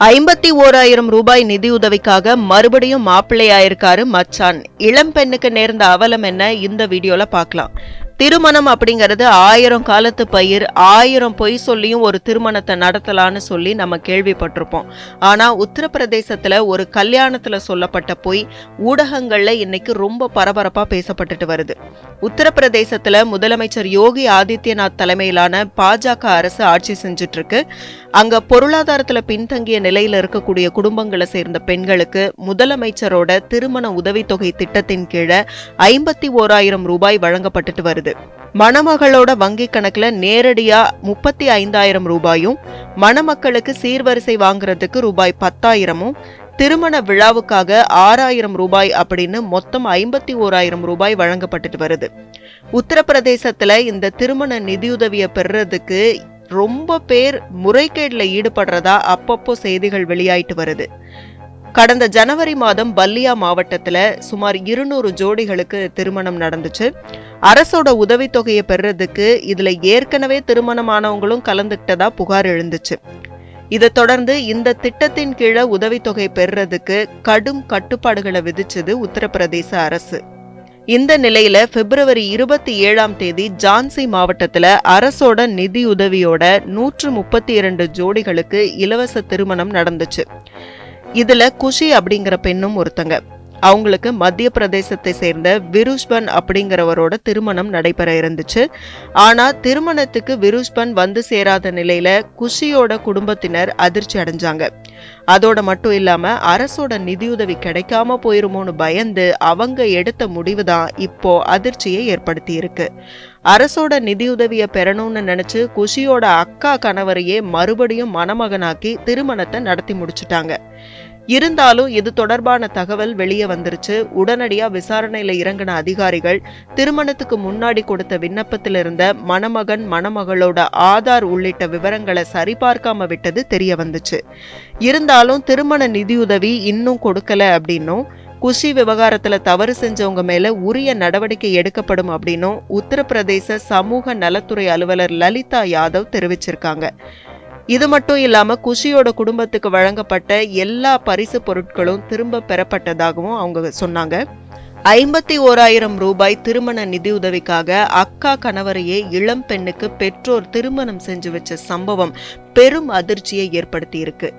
51,000 ரூபாய் நிதியுதவிக்காக மறுபடியும் மாப்பிள்ளையாயிருக்காரு மச்சான். இளம் பெண்ணுக்கு நேர்ந்த அவலம் என்ன இந்த வீடியோல பார்க்கலாம். திருமணம் அப்படிங்கிறது 1000 காலத்து பயிர். 1000 பொய் சொல்லியும் ஒரு திருமணத்தை நடத்தலான்னு சொல்லி நம்ம கேள்விப்பட்டிருப்போம். ஆனா உத்தரப்பிரதேசத்துல ஒரு கல்யாணத்துல சொல்லப்பட்ட பொய் ஊடகங்கள்ல இன்னைக்கு ரொம்ப பரபரப்பா பேசப்பட்டுட்டு வருது. உத்தரப்பிரதேசத்துல முதலமைச்சர் யோகி ஆதித்யநாத் தலைமையிலான பாஜக அரசு ஆட்சி செஞ்சுட்டு இருக்கு. அங்க பொருளாதாரத்துல பின்தங்கிய நிலையில இருக்கக்கூடிய குடும்பங்களை சேர்ந்த பெண்களுக்கு முதலமைச்சரோட திருமண உதவித்தொகை திட்டத்தின் கீழே 51,000 ரூபாய் வழங்கப்பட்டுட்டு வருது. மணமகளோட வங்கி கணக்குல நேரடியா 35,000 ரூபாயும், மணமக்களுக்கு சீர்வரிசை வாங்குறதுக்கு ரூபாய் 10,000, திருமண விழாவுக்காக 6,000 ரூபாய் அப்படின்னு மொத்தம் 51,000 ரூபாய் வழங்கப்பட்டுட்டு வருது. உத்தரப்பிரதேசத்துல இந்த திருமண நிதியுதவியை பெறுறதுக்கு ரொம்ப பேர் முறைகேடுல ஈடுபடுறதா அப்பப்போ செய்திகள் வெளியாயிட்டு வருது. கடந்த ஜனவரி மாதம் பல்லியா மாவட்டத்துல சுமார் 200 ஜோடிகளுக்கு திருமணம் நடந்துச்சு. அரசோட உதவித்தொகையை பெறுறதுக்கு இதுல ஏற்கனவே திருமணமானவங்களும் கலந்துக்கிட்டதா புகார் எழுந்துச்சு. இதை தொடர்ந்து இந்த திட்டத்தின் கீழே உதவித்தொகை பெறுறதுக்கு கடும் கட்டுப்பாடுகளை விதிச்சது உத்தரப்பிரதேச அரசு. இந்த நிலையில பிப்ரவரி 27ஆம் தேதி ஜான்சி மாவட்டத்துல அரசோட நிதியுதவியோட 132 ஜோடிகளுக்கு இலவச திருமணம் நடந்துச்சு. இதுல குஷி அப்படிங்கிற பெண்ணும் ஒருத்தங்க. அவங்களுக்கு மத்திய பிரதேசத்தை சேர்ந்த விருஷ்பன் அப்படிங்கிறவரோட திருமணம் நடைபெற இருந்துச்சு. ஆனா திருமணத்துக்கு விருஷ்பன் வந்து சேராத நிலையில குஷியோட குடும்பத்தினர் அதிர்ச்சி அடைஞ்சாங்க. அதோட மட்டும் இல்லாம அரசோட நிதியுதவி கிடைக்காம போயிருமோன்னு பயந்து அவங்க எடுத்த முடிவுதான் இப்போ அதிர்ச்சியை ஏற்படுத்தி இருக்கு. அரசோட நிதியுதவியை பெறணும்னு நினைச்சு குஷியோட அக்கா கணவரையே மறுபடியும் மணமகனாக்கி திருமணத்தை நடத்தி முடிச்சுட்டாங்க. இருந்தாலும் இது தொடர்பான தகவல் வெளியே வந்துருச்சு. உடனடியா விசாரணையில இறங்கின அதிகாரிகள் திருமணத்துக்கு முன்னாடி கொடுத்த விண்ணப்பத்தில் இருந்த மணமகன் மணமகளோட ஆதார் உள்ளிட்ட விவரங்களை சரிபார்க்காம விட்டது தெரிய வந்துச்சு. இருந்தாலும் திருமண நிதியுதவி இன்னும் கொடுக்கல அப்படின்னும், குஷி விவகாரத்துல தவறு செஞ்சவங்க மேல உரிய நடவடிக்கை எடுக்கப்படும் அப்படின்னும் உத்தரப்பிரதேச சமூக நலத்துறை அலுவலர் லலிதா யாதவ் தெரிவிச்சிருக்காங்க. இது மட்டும் இல்லாம குஷியோட குடும்பத்துக்கு வழங்கப்பட்ட எல்லா பரிசு பொருட்களும் திரும்ப பெறப்பட்டதாகவும் அவங்க சொன்னாங்க. 51,000 ரூபாய் திருமண நிதியுதவிக்காக அக்கா கணவரையே இளம் பெண்ணுக்கு பெற்றோர் திருமணம் செஞ்சு வச்ச சம்பவம் பெரும் அதிர்ச்சியை ஏற்படுத்தி இருக்கு.